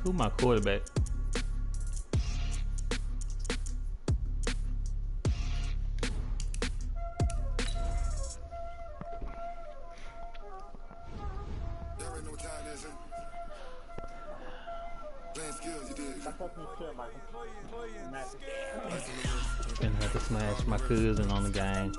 Who my quarterback? Gonna have to smash my cousin on the game.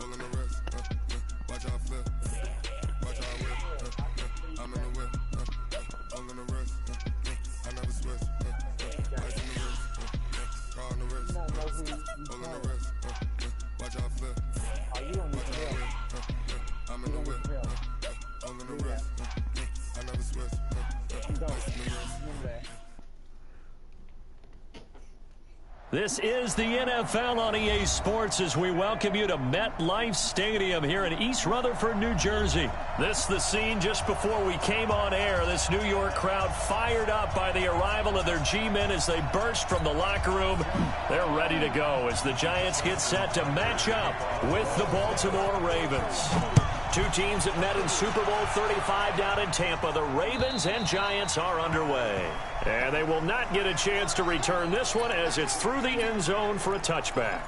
This is the NFL on EA Sports as we welcome you to MetLife Stadium here in East Rutherford, New Jersey. This is the scene just before we came on air. This New York crowd fired up by the arrival of their G-men as they burst from the locker room. They're ready to go as the Giants get set to match up with the Baltimore Ravens. Two teams that met in Super Bowl 35 down in Tampa. The Ravens and Giants are underway. And they will not get a chance to return this one as it's through the end zone for a touchback.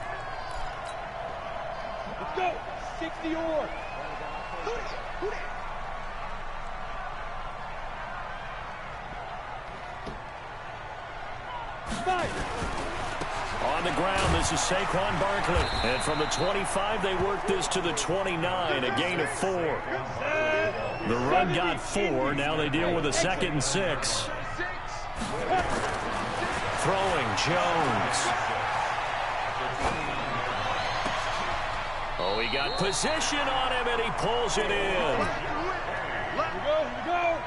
Let's go. 60 or. On the ground, this is Saquon Barkley. And from the 25, they work this to the 29, a gain of 4. The run got 4. Now they deal with a 2nd and 6. Throwing, Jones. Oh, he got position on him, and he pulls it in. Here we go.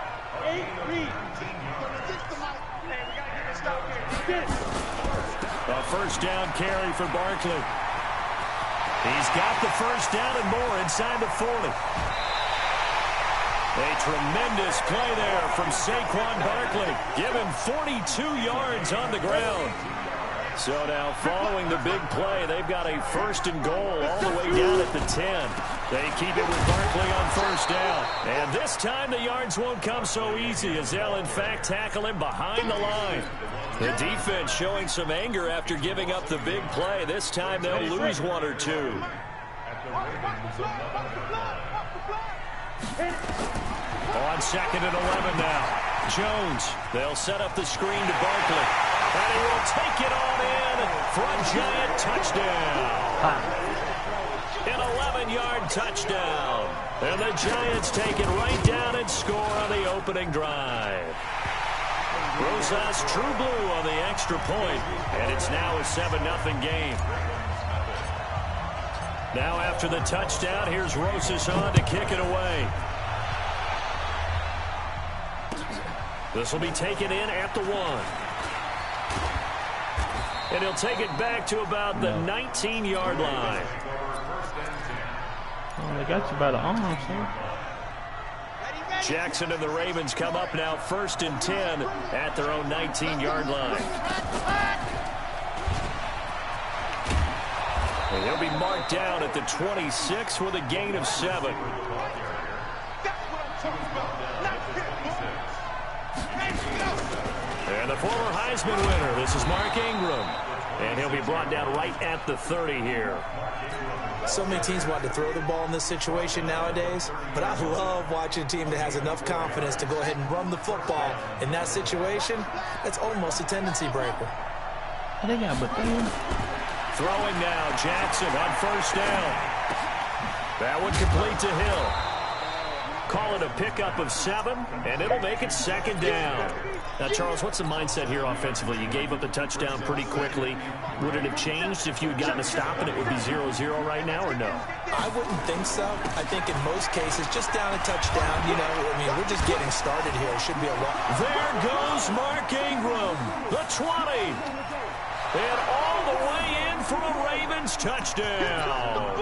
8 read. A first down carry for Barkley. He's got the first down and more inside the 40. A tremendous play there from Saquon Barkley. Give him 42 yards on the ground. So now following the big play, they've got a 1st and goal all the way down at the 10. They keep it with Barkley on first down. And this time the yards won't come so easy as they'll in fact tackle him behind the line. The defense showing some anger after giving up the big play. This time they'll lose 1 or 2. On 2nd and 11 now. Jones, they'll set up the screen to Barkley. And he will take it on in for a Giant touchdown. An 11-yard touchdown. And the Giants take it right down and score on the opening drive. Rosas True Blue on the extra point, and it's now a 7-0 game. Now after the touchdown, here's Rosas on to kick it away. This will be taken in at the 1. And he'll take it back to about the 19-yard line. Oh, they got you by the arm, son. Jackson and the Ravens come up now 1st and 10 at their own 19-yard line. And he'll be marked down at the 26 with a gain of 7. And the former Heisman winner, this is Mark Ingram. And he'll be brought down right at the 30 here. So many teams want to throw the ball in this situation nowadays, but I love watching a team that has enough confidence to go ahead and run the football. In that situation, it's almost a tendency breaker. They got Bethune. Throwing now, Jackson on first down. That one complete to Hill. Call it a pickup of 7, and it'll make it 2nd down. Now, Charles, what's the mindset here offensively? You gave up the touchdown pretty quickly. Would it have changed if you had gotten a stop and it would be 0-0 right now, or no? I wouldn't think so. I think in most cases, just down a touchdown, you know, I mean, we're just getting started here. It should be a lot. There goes Mark Ingram, the 20. And all the way in for a Ravens touchdown.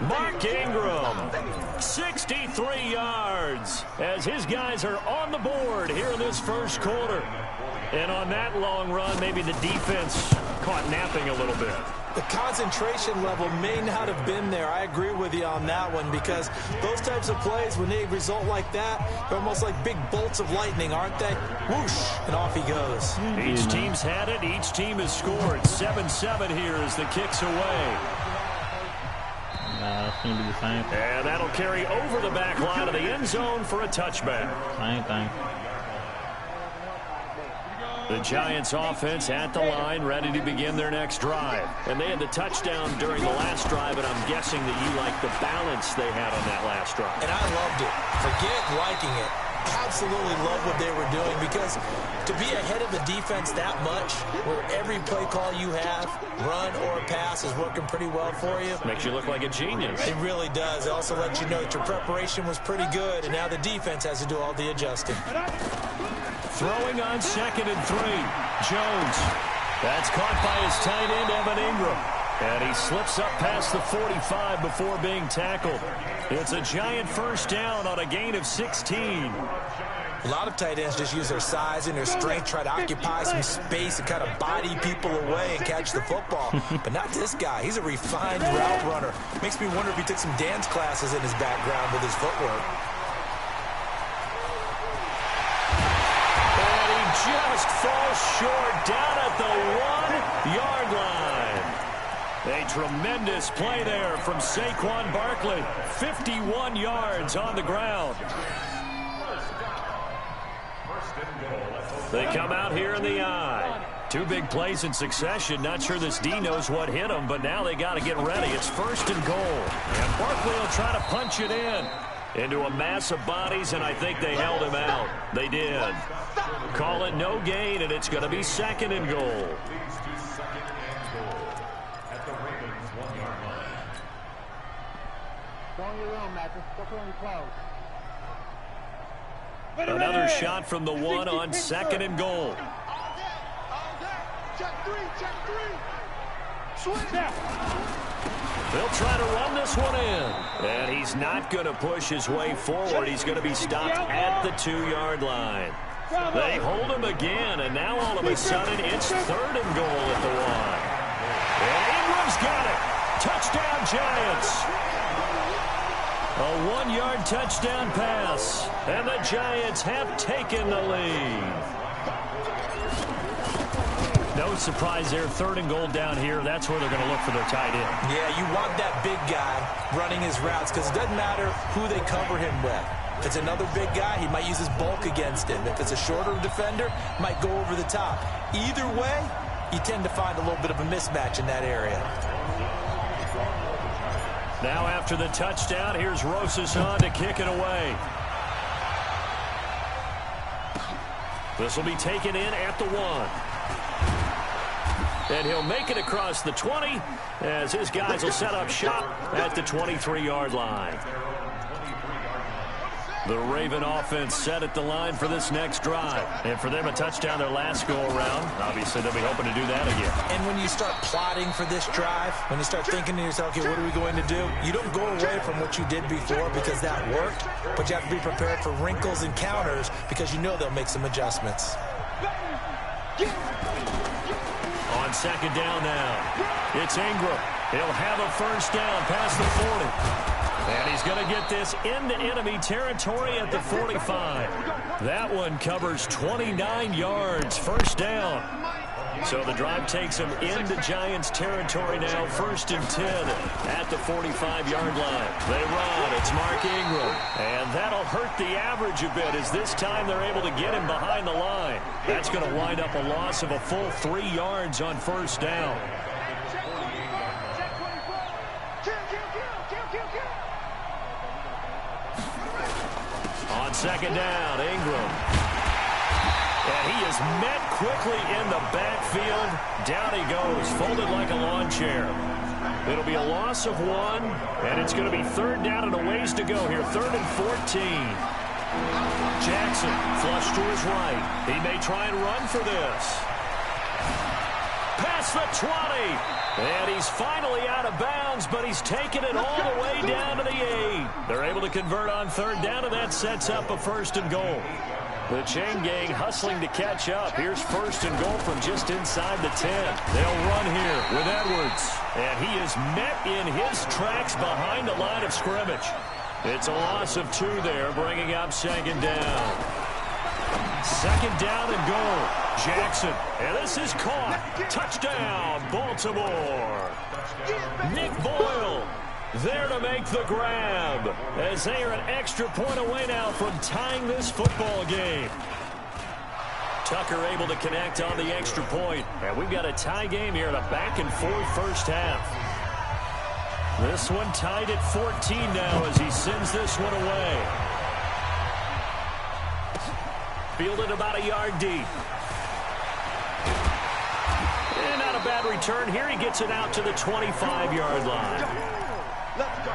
Mark Ingram, 63 yards, as his guys are on the board here in this first quarter. And on that long run, maybe the defense caught napping a little bit. The concentration level may not have been there. I agree with you on that one, because those types of plays, when they result like that, they're almost like big bolts of lightning, aren't they? Whoosh, and off he goes. Each team's had it. Each team has scored. 7-7 here as the kick's away. It's going to be the same. And that'll carry over the back line of the end zone for a touchback. Same thing. The Giants offense at the line, ready to begin their next drive. And they had the touchdown during the last drive, and I'm guessing that you like the balance they had on that last drive. And I loved it. Forget liking it. Absolutely love what they were doing, because to be ahead of the defense that much, where every play call you have, run or pass, is working pretty well for you. Makes you look like a genius. It really does. It also lets you know that your preparation was pretty good, and now the defense has to do all the adjusting. Throwing on 2nd and 3. Jones. That's caught by his tight end, Evan Ingram. And he slips up past the 45 before being tackled. It's a Giant first down on a gain of 16. A lot of tight ends just use their size and their strength, try to occupy some space and kind of body people away and catch the football. But not this guy. He's a refined route runner. Makes me wonder if he took some dance classes in his background with his footwork. Just falls short down at the 1-yard line. A tremendous play there from Saquon Barkley. 51 yards on the ground. They come out here in the I. 2 big plays in succession. Not sure this D knows what hit him, but now they got to get ready. It's 1st and goal. And Barkley will try to punch it into a mass of bodies, and I think they held him out. They did. Call it no gain, and it's going to be 2nd and goal. Another shot from the 1 on 2nd and goal. They'll try to run this one in. And he's not going to push his way forward. He's going to be stopped at the 2-yard line. They hold him again, and now all of a sudden it's 3rd and goal at the 1. And Ingram's got it. Touchdown, Giants. A 1-yard touchdown pass. And the Giants have taken the lead. No surprise there. 3rd and goal down here. That's where they're going to look for their tight end. Yeah, you want that big guy running his routes, because it doesn't matter who they cover him with. If it's another big guy, he might use his bulk against him. If it's a shorter defender, might go over the top. Either way, you tend to find a little bit of a mismatch in that area. Now after the touchdown, here's Rosas on to kick it away. This will be taken in at the 1. And he'll make it across the 20 as his guys will set up shop at the 23-yard line. The Raven offense set at the line for this next drive. And for them, a touchdown their last go-around. Obviously, they'll be hoping to do that again. And when you start plotting for this drive, when you start thinking to yourself, okay, what are we going to do? You don't go away from what you did before because that worked, but you have to be prepared for wrinkles and counters because you know they'll make some adjustments. On 2nd down now, it's Ingram. He'll have a first down past the 40. And he's going to get this into enemy territory at the 45. That one covers 29 yards, first down. So the drive takes him into Giants territory now, 1st and 10 at the 45-yard line. They run. It's Mark Ingram. And that'll hurt the average a bit as this time they're able to get him behind the line. That's going to wind up a loss of a full 3 yards on first down. On 2nd down, Ingram. And he is met quickly in the backfield. Down he goes, folded like a lawn chair. It'll be a loss of 1, and it's going to be 3rd down and a ways to go here. 3rd and 14. Jackson, flush to his right. He may try and run for this. Past the 20. And he's finally out of bounds, but he's taken it all the way down to the 8. They're able to convert on 3rd down, and that sets up a 1st and goal. The chain gang hustling to catch up. Here's first and goal from just inside the 10. They'll run here with Edwards. And he is met in his tracks behind the line of scrimmage. It's a loss of 2 there, bringing up second down. Second down and goal. Jackson. And this is caught. Touchdown, Baltimore. Nick Boyle there to make the grab, as they are an extra point away now from tying this football game. Tucker able to connect on the extra point. And we've got a tie game here in a back-and-forth first half. This one tied at 14 now as he sends this one away. Fielded about a yard deep. And not a bad return here. He gets it out to the 25-yard line. Let's go.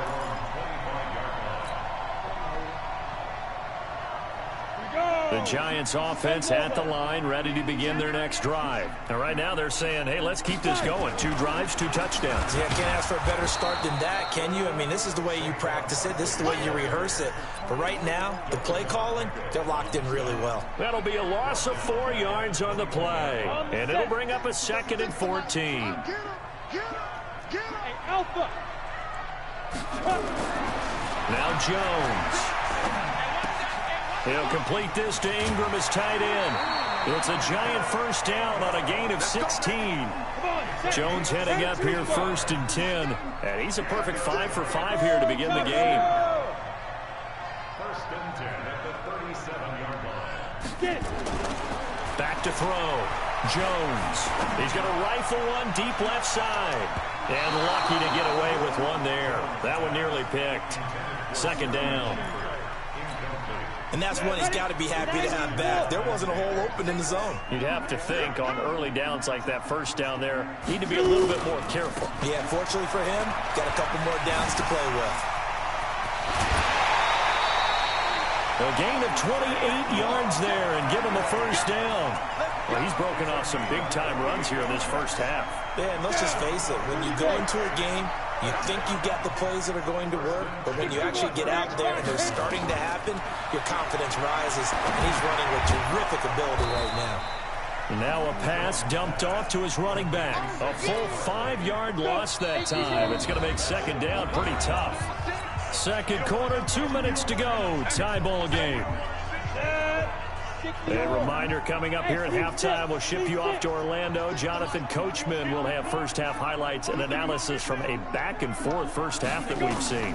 The Giants offense at the line, ready to begin their next drive. And right now they're saying, hey, let's keep this going. 2 drives, 2 touchdowns. Yeah, can't ask for a better start than that, can you? I mean, this is the way you practice it. This is the way you rehearse it. But right now, the play calling, they're locked in really well. That'll be a loss of 4 yards on the play. And it'll bring up a 2nd and 14. Hey, Alpha. Now Jones. He'll complete this to Ingram as tight end. It's a Giant first down on a gain of 16. Jones heading up here 1st and 10. And he's a perfect 5 for 5 here to begin the game. 1st and 10 at the 37-yard line. Back to throw. Jones. He's going to rifle one deep left side. And lucky to get away with one there. That one nearly picked. 2nd down. And that's one he's got to be happy to have back. There wasn't a hole open in the zone. You'd have to think on early downs like that first down there, need to be a little bit more careful. Yeah, fortunately for him, got a couple more downs to play with. A gain of 28 yards there and give him a first down. Well, he's broken off some big-time runs here in this first half. Yeah, and let's just face it. When you go into a game, you think you've got the plays that are going to work, but when you actually get out there and they're starting to happen, your confidence rises, and he's running with terrific ability right now. Now a pass dumped off to his running back. A full 5-yard loss that time. It's going to make 2nd down pretty tough. 2nd quarter, 2 minutes to go. Tie ball game. A reminder coming up here at halftime. We'll ship you off to Orlando. Jonathan Coachman will have first half highlights and analysis from a back-and-forth first half that we've seen.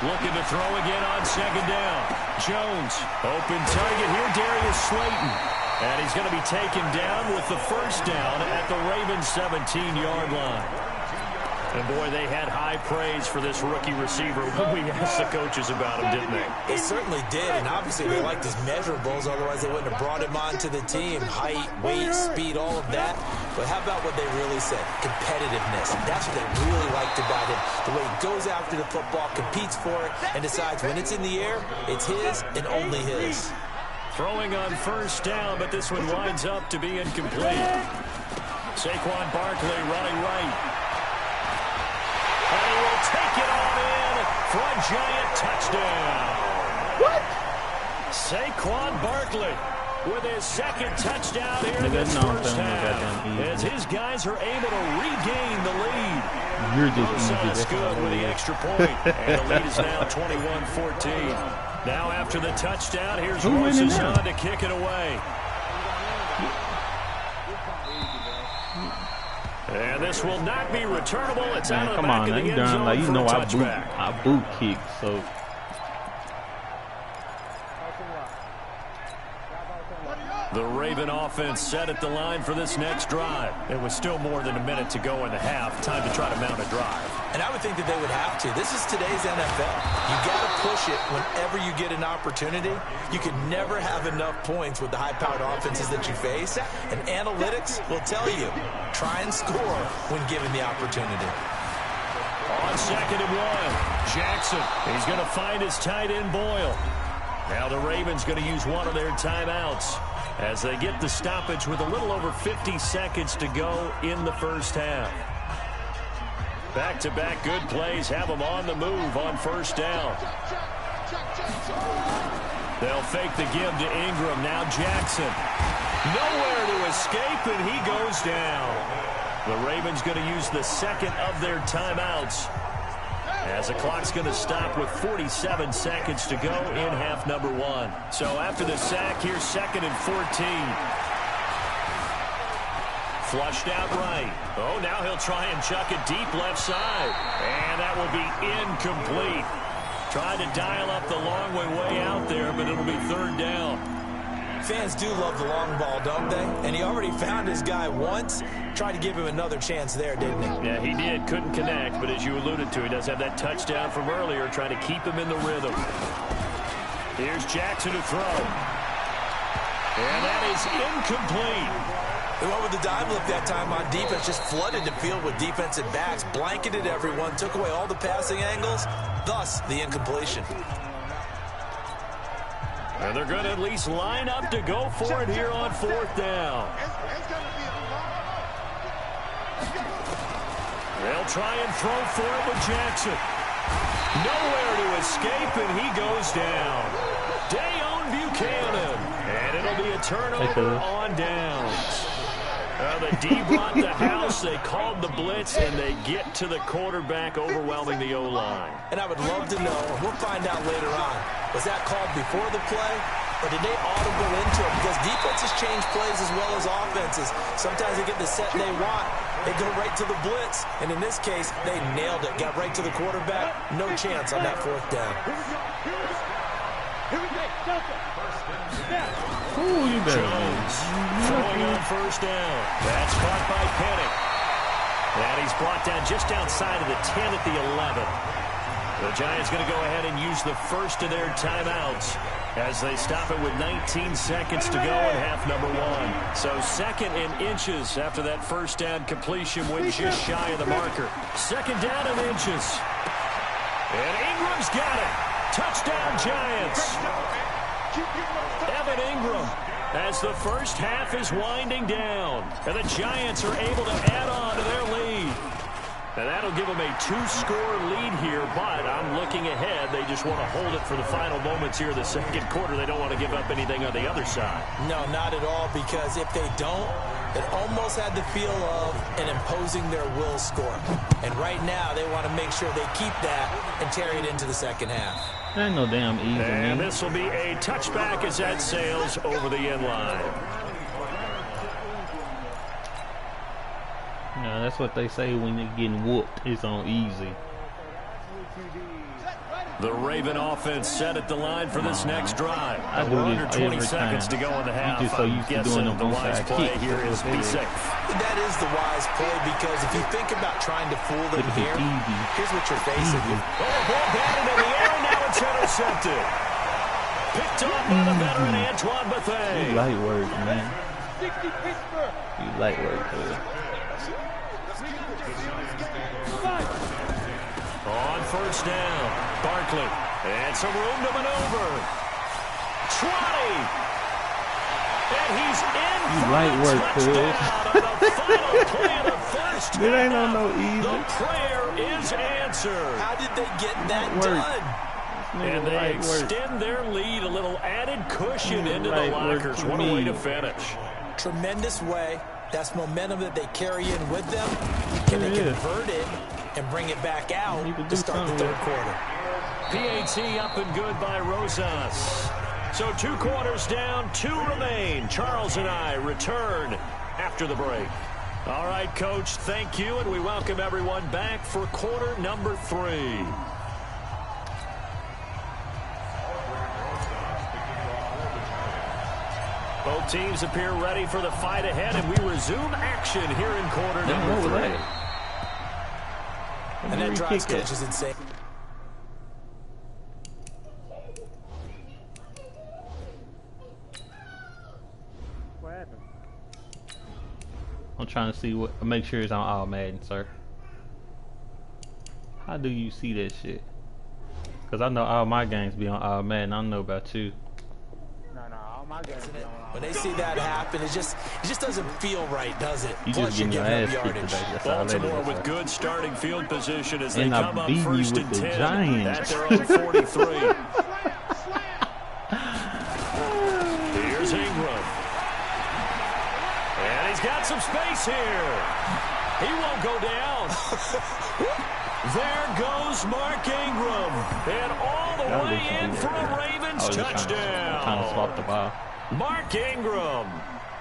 Looking to throw again on 2nd down. Jones, open target here, Darius Slayton. And he's going to be taken down with the first down at the Ravens' 17-yard line. And, boy, they had high praise for this rookie receiver when we asked the coaches about him, didn't they? They certainly did, and obviously they liked his measurables. Otherwise, they wouldn't have brought him onto the team. Height, weight, speed, all of that. But how about what they really said? Competitiveness. That's what they really liked about him. The way he goes after the football, competes for it, and decides when it's in the air, it's his and only his. Throwing on first down, but this one winds up to be incomplete. Saquon Barkley running right. And he will take it on in for a Giant touchdown. What? Saquon Barkley with his 2nd touchdown here in this first half. As his guys are able to regain the lead. You're just Rosa's good with the extra point. And the lead is now 21-14. Now after the touchdown, here's Rosa to kick it away. And this will not be returnable. It's out of the back of the end zone like, you for know, a touchback. I boot kick, so. The Raven offense set at the line for this next drive. It was still more than a minute to go in the half. Time to try to mount a drive. And I would think that they would have to. This is today's NFL. You got to push it whenever you get an opportunity. You can never have enough points with the high-powered offenses that you face. And analytics will tell you, try and score when given the opportunity. On 2nd and 1, Jackson. He's going to find his tight end Boyle. Now the Ravens going to use one of their timeouts as they get the stoppage with a little over 50 seconds to go in the first half. Back-to-back good plays have them on the move on first down. They'll fake the give to Ingram. Now Jackson. Nowhere to escape, and he goes down. The Ravens going to use the second of their timeouts, as the clock's going to stop with 47 seconds to go in half number one. So after the sack, here's 2nd and 14. Flushed out right. Oh, now he'll try and chuck it deep left side. And that will be incomplete. Tried to dial up the long way out there, but it'll be 3rd down. Fans do love the long ball, don't they? And he already found his guy once. Tried to give him another chance there, didn't he? Yeah, he did. Couldn't connect, but as you alluded to, he does have that touchdown from earlier, trying to keep him in the rhythm. Here's Jackson to throw. And that is incomplete. They went with the dive look that time on defense, just flooded the field with defensive backs, blanketed everyone, took away all the passing angles, thus the incompletion. And they're going to at least line up to go for it here on 4th down. They'll try and throw for it with Jackson. Nowhere to escape, and he goes down. Dayon Buchanan. And it'll be a turnover on downs. The D brought the house. They called the blitz, and they get to the quarterback, overwhelming the O-line. And I would love to know, we'll find out later on, was that called before the play, or did they audible into it? Because defenses change plays as well as offenses. Sometimes they get the set they want. They go right to the blitz. And in this case, they nailed it. Got right to the quarterback. No chance on that 4th down. Here we go. Delta. Ooh, you better Jones throwing on 1st down. That's caught by Penning. And he's brought down just outside of the 10 at the 11. The Giants going to go ahead and use the first of their timeouts as they stop it with 19 seconds to go in half number one. So 2nd and inches after that 1st down completion, went just shy of the marker. 2nd down and inches. And Ingram's got it. Touchdown Giants. Evan Ingram, as the first half is winding down, and the Giants are able to add on to their lead. And that'll give them a 2-score lead here, but I'm looking ahead. They just want to hold it for the final moments here in the 2nd quarter. They don't want to give up anything on the other side. No, not at all, because if they don't, it almost had the feel of an imposing their will score. And right now, they want to make sure they keep that and carry it into the 2nd half. That ain't no damn easy, and man. This will be a touchback as that sails over the end line. No, that's what they say when they're getting whooped. It's on easy. The Raven offense set at the line for this next drive. I do We're this under 20 every seconds time. to go in the half. You just so used to doing them the wise onside play kicks. here is be safe. That is the wise play, because if you think about trying to fool them It's here, easy. here's what you're facing. Oh, ball batted in the air, and now it's intercepted. Picked off by the veteran Antoine Bethea. You light work, man. 60 Pittsburgh. You light work, dude. On 1st down, Barkley. And some room to maneuver. 20. And he's in You for light a work, touchdown on the final play of the 1st It ain't on half. no easy. The prayer is answered. How did they get that Work. done? And they Light work. extend their lead, a little added cushion into the Light work lockers. to What a way me. to finish. Tremendous way. That's momentum that they carry in with them. Can they It is. convert it and bring it back out You can to do start the something 3rd quarter? PAT up and good by Rosas. So 2 quarters down, 2 remain. Charles and I return after the break. All right, Coach, thank you, and we welcome everyone back for quarter number 3. Both teams appear ready for the fight ahead, and we resume action here in quarter number 3. And that drives coaches insane. I'm trying to see what. Make sure it's on all Madden, sir. How do you see that shit? Cause I know all my games be on all Madden. I don't know about you. When they see that happen, it just doesn't feel right, does it? You Plus, just you're getting your giving ass up kicked yardage. today. That's all that Baltimore is, with sir. good starting field position as they And I come up beat you first with and the 10 Giants. at their own 43. is here. He won't go down. There goes Mark Ingram. And all the way in for a Ravens touchdown. Trying to swap the ball. Mark Ingram,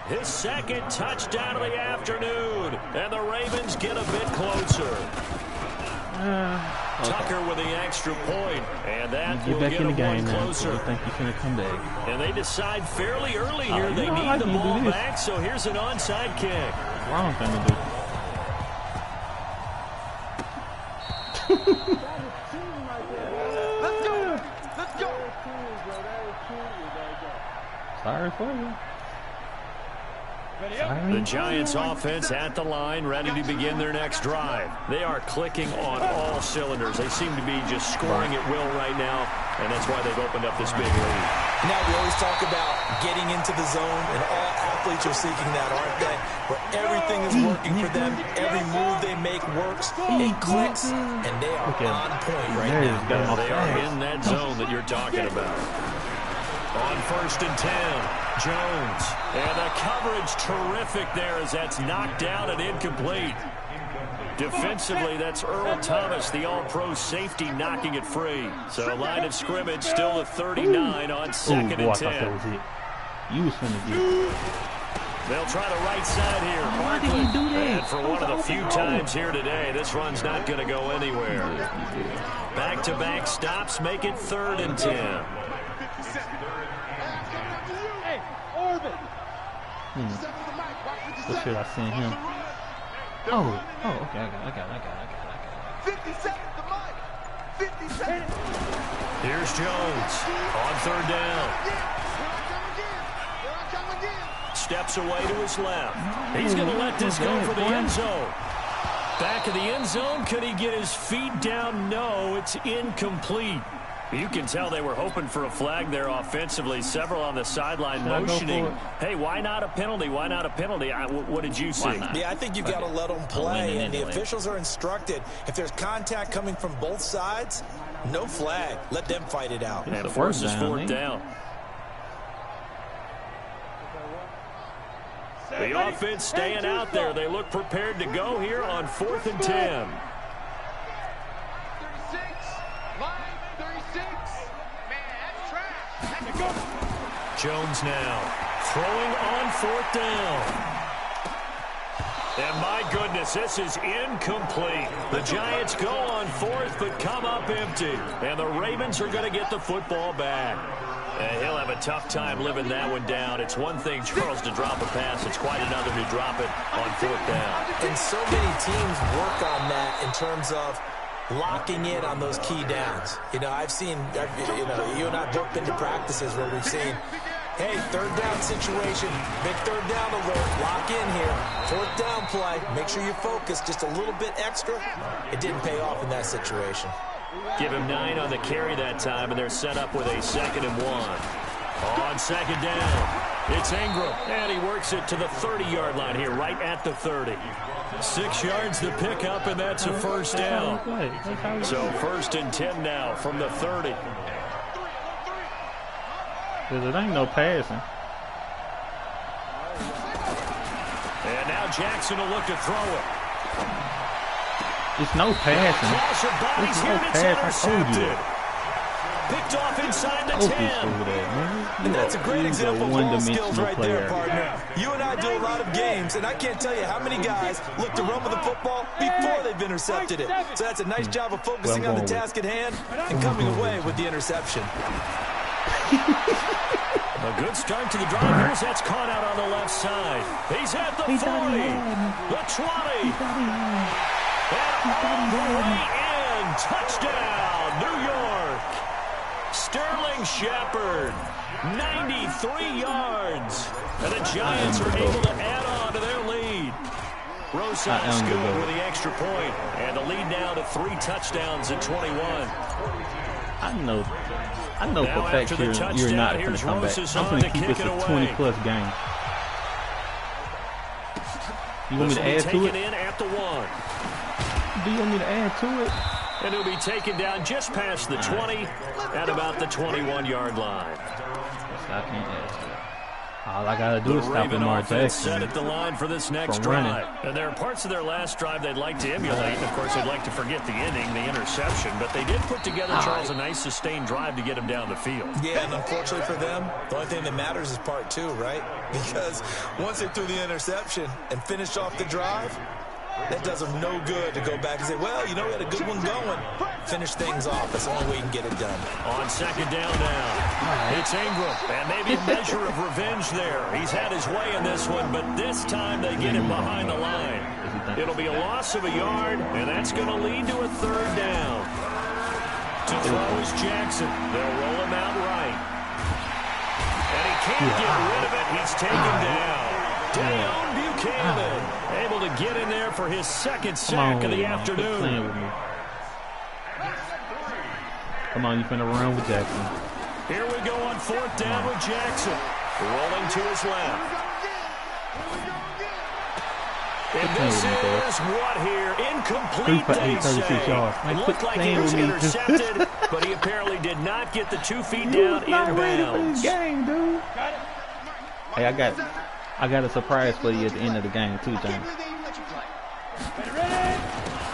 his second touchdown of the afternoon. And the Ravens get a bit closer. Tucker with the extra point, and that will get them one closer. I think he's going to come back. And they decide fairly early here they need the ball back, so here's an onside kick. Wrong thing to do. Let's go. Let's go. Sorry for you. The Giants offense at the line, ready to begin their next drive. They are clicking on all cylinders. They seem to be just scoring at will right now, and that's why they've opened up this big lead. Now we always talk about getting into the zone, and all athletes are seeking that, aren't they? Where everything is working for them, every move they make works, it clicks, and they are on point right now. They are in that zone that you're talking about. On 1st and 10, Jones. And the coverage terrific there as that's knocked down and incomplete. Defensively, that's Earl Thomas, the all-pro safety, knocking it free. So line of scrimmage still at 39 on 2nd and 10. I thought that was it. You was finna get. They'll try the right side here. Why did he do that? And for one of the few times here today, this run's not going to go anywhere. Back-to-back stops make it 3rd and 10. What should I send him? Oh, okay, I got it. 50 seconds to Mike. 50 seconds. Here's Jones on 3rd down. Steps away to his left. He's going to let this go for the end zone. Back of the end zone. Could he get his feet down? No, it's incomplete. You can tell they were hoping for a flag there offensively. Several on the sideline motioning, hey, why not a penalty? Why not a penalty? What did you see? Yeah, I think you've got to let them play, and the officials are instructed. If there's contact coming from both sides, no flag. Let them fight it out. And forces 4th down. The offense staying out there. They look prepared to go here on 4th and 10. Jones now throwing on 4th down. And my goodness, this is incomplete. The Giants go on 4th but come up empty. And the Ravens are going to get the football back. And he'll have a tough time living that one down. It's one thing, Charles, to drop a pass. It's quite another to drop it on 4th down. And so many teams work on that in terms of locking in on those key downs. You know, I've seen, you and I both been to practices where we've seen, hey, 3rd down situation, big 3rd down alert, lock in here, 4th down play, make sure you focus just a little bit extra. It didn't pay off in that situation. Give him 9 on the carry that time, and they're set up with a 2nd and 1. On 2nd down, it's Ingram, and he works it to the 30-yard line here, right at the 30. 6 yards to pick up, and that's a 1st down. So 1st and 10 now from the 30. Because it ain't no passing. And now Jackson will look to throw it. It's no passing. It's no pass. I told you. Picked off inside the 10. And that's a great example of ball skills right there, partner. You and I do a lot of games, and I can't tell you how many guys look to run with the football before they've intercepted it. So that's a nice job of focusing on the task at hand and coming away with the interception. A good start to the drive. Here's that's caught out on the left side. He's at the 40, the 20. And all the way in. Touchdown, New York. Sterling Shepard, 93 yards. And the Giants are able to add on to their lead. Rosa's good with the extra point. And the lead now to 3 touchdowns at 21. I know for a fact you're not going to come back. I'm going to keep this a 20-plus game. You want me to add to it? In at the 1. Do you want me to add to it? And he'll be taken down just past the 20 at about the 21-yard line. I can't add to it. All I gotta do is stop Lamar Jackson set at the line for this next drive. And there are parts of their last drive they'd like to emulate. And of course, they'd like to forget the inning, the interception. But they did put together, Charles, a nice sustained drive to get him down the field. Yeah, and unfortunately for them, the only thing that matters is part two, right? Because once they threw the interception and finished off the drive, that does them no good to go back and say, well, you know, we had a good one going. Finish things off. That's the only way you can get it done. On second down now, it's Ingram. And maybe a measure of revenge there. He's had his way in this one, but this time they get him behind the line. It'll be a loss of a yard, and that's going to lead to a third down. To throw is Jackson. They'll roll him out right. And he can't get rid of it. He's taken down. Dayon Buchanan able to get in there for his second sack of the afternoon. Come on, you finna run with Jackson. Here we go on fourth down with Jackson. Rolling to his left. And this is what here? Incomplete, they say. Looked like he was intercepted, but he apparently did not get the 2 feet down inbounds. Game, dude. Hey, I got a surprise for you at the end of the game, too, James.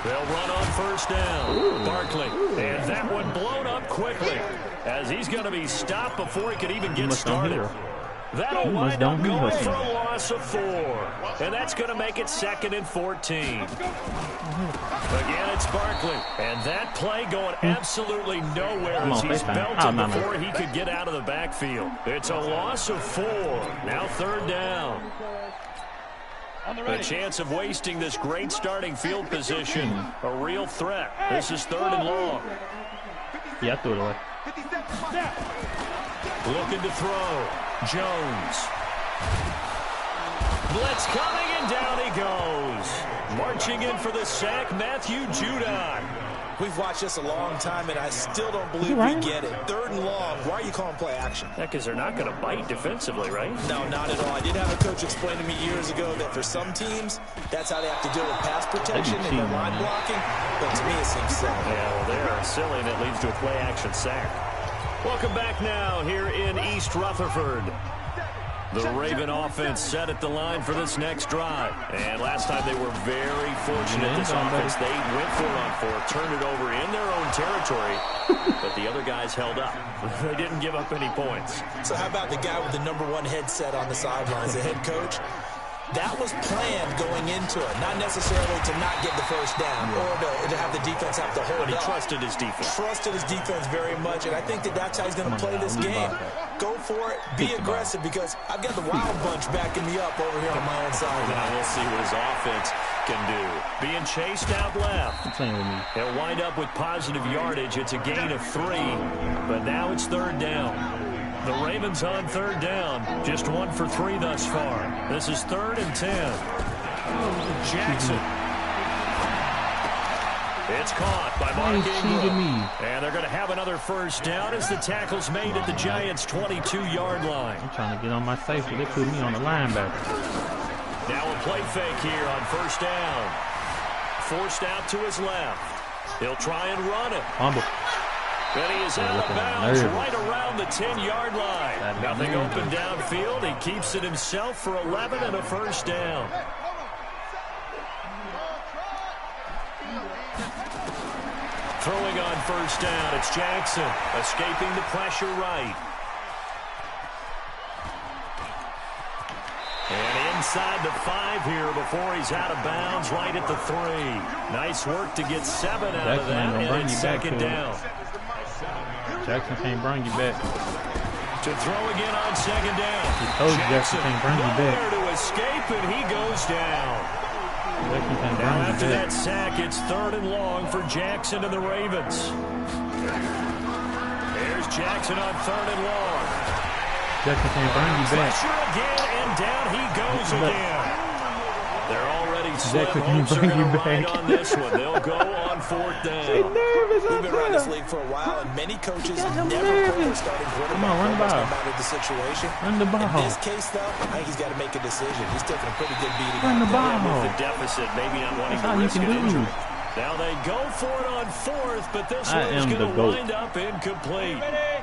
They'll run on first down. Barkley. And that one blown up quickly as he's going to be stopped before he could even get started. That'll wind up going for a loss of 4. And that's going to make it 2nd and 14. Again, it's Barkley. And that play going absolutely nowhere as he's belted before he could get out of the backfield. It's a loss of 4. Now third down. The chance of wasting this great starting field position, a real threat. This is 3rd and long. Yeah, I threw it away. Looking to throw. Jones. Blitz coming, and down he goes. Marching in for the sack, Matthew Judon. We've watched this a long time, and I still don't believe we get it. 3rd and long. Why are you calling play action? Yeah, because they're not going to bite defensively, right? No, not at all. I did have a coach explain to me years ago that for some teams, that's how they have to deal with pass protection and their line blocking. But to me, it seems silly. Yeah, well, they're silly, and it leads to a play action sack. Welcome back now here in East Rutherford. The Raven offense set at the line for this next drive. And last time they were very fortunate, this offense. They went for it on 4, turned it over in their own territory, but the other guys held up. They didn't give up any points. So how about the guy with the #1 headset on the sidelines, the head coach? That was planned going into it, not necessarily to not get the first down or to have the defense have to hold But he up. trusted his defense. Trusted his defense very much, and I think that's how he's going to play this game. Go for it, be aggressive, because I've got the Wild Bunch backing me up over here on my own side. Now we'll see what his offense can do. Being chased out left. He'll wind up with positive yardage. It's a gain of 3, but now it's 3rd down. The Ravens on 3rd down. Just 1 for 3 thus far. This is 3rd and 10. Jackson. It's caught by Mark Ingram. And they're going to have another first down as the tackle's made at the Giants' 22-yard line. I'm trying to get on my safety. They put me on the linebacker. Now a play fake here on first down. Forced out to his left. He'll try and run it. Fumble. And he is out of bounds right around the 10-yard line. Nothing open downfield. He keeps it himself for 11 and a first down. Throwing on first down, it's Jackson. Escaping the pressure right. And inside the 5 here before he's out of bounds right at the 3. Nice work to get 7 out of that, and it's 2nd down. Jackson can't bring you back. To throw again on 2nd down. He told you Jackson can't bring you back. Nowhere to escape, and he goes down. Now after that sack, it's 3rd and long for Jackson and the Ravens. There's Jackson on 3rd and long. Jackson can't bring you back. Pressure again, and down he goes again. They're already slim. Jackson Hopes are going to ride on this one. They'll go on 4th down. We've been around this league for a while, and many coaches never pull their starting quarterback run the ball. no matter the situation. Run the ball. In this case, though, I think he's got to make a decision. He's taking a pretty good beating. Run the ball. With the deficit, maybe not wanting to risk an injury. Now they go for it on 4th, but this one is going to wind up incomplete.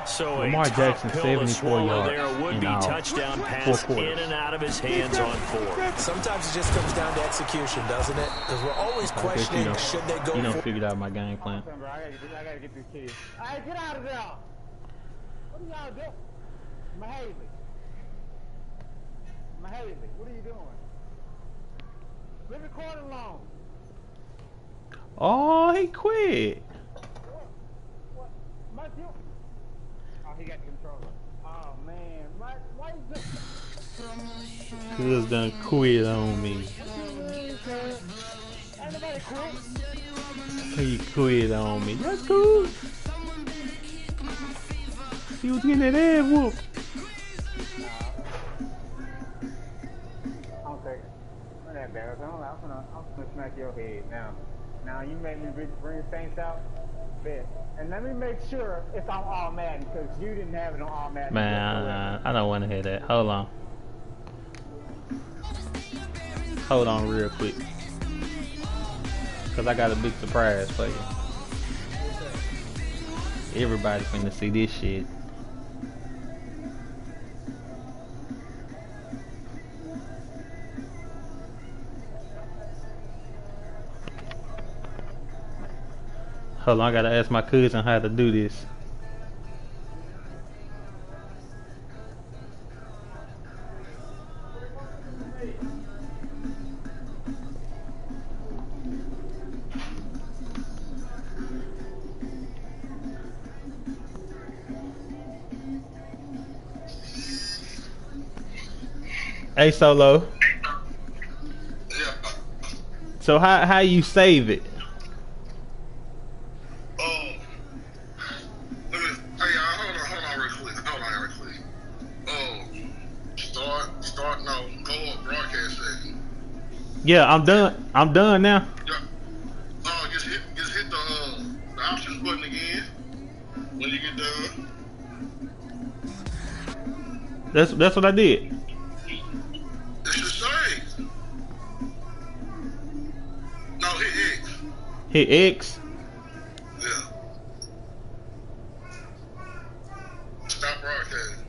So Lamar a Jackson, tough pill to 74 swallow yards there. Would in be all touchdown 4 pass quarters. in and out of his hands on 4. Sometimes it just comes down to execution, doesn't it? Because we're always questioning, should they go You for don't figure out my game plan. I gotta get this kid. Alright, get out of there. What are y'all doing? Mahaley, what are you doing? Leave the corner alone. Oh, he quit. What? Mike, you? Oh, he got the controller. Oh, man. Mike, why you just... Cuz done quit on me. Ain't nobody quit. He quit on me. That's cool. He was getting that ass whooped. I'm taking it. That bad. I'm gonna smack your head now. Now you made me bring Saints out. Bet. And let me make sure it's on all Madden because you didn't have it on all Madden. Man, I don't want to hear that. Hold on. Hold on real quick. Cause I got a big surprise for you. Everybody finna see this shit. Hold on, I gotta ask my cousin how to do this. Hey Solo. Yeah. So how you save it? Let me. Hey, hold on, real quick. Hold on, real quick. Start. No, go up broadcast setting. Yeah, I'm done. I'm done now. Yeah. Just hit the options button again when you get done. That's what I did. It should save. No, hit X. Hit X. Yeah. Stop broadcasting.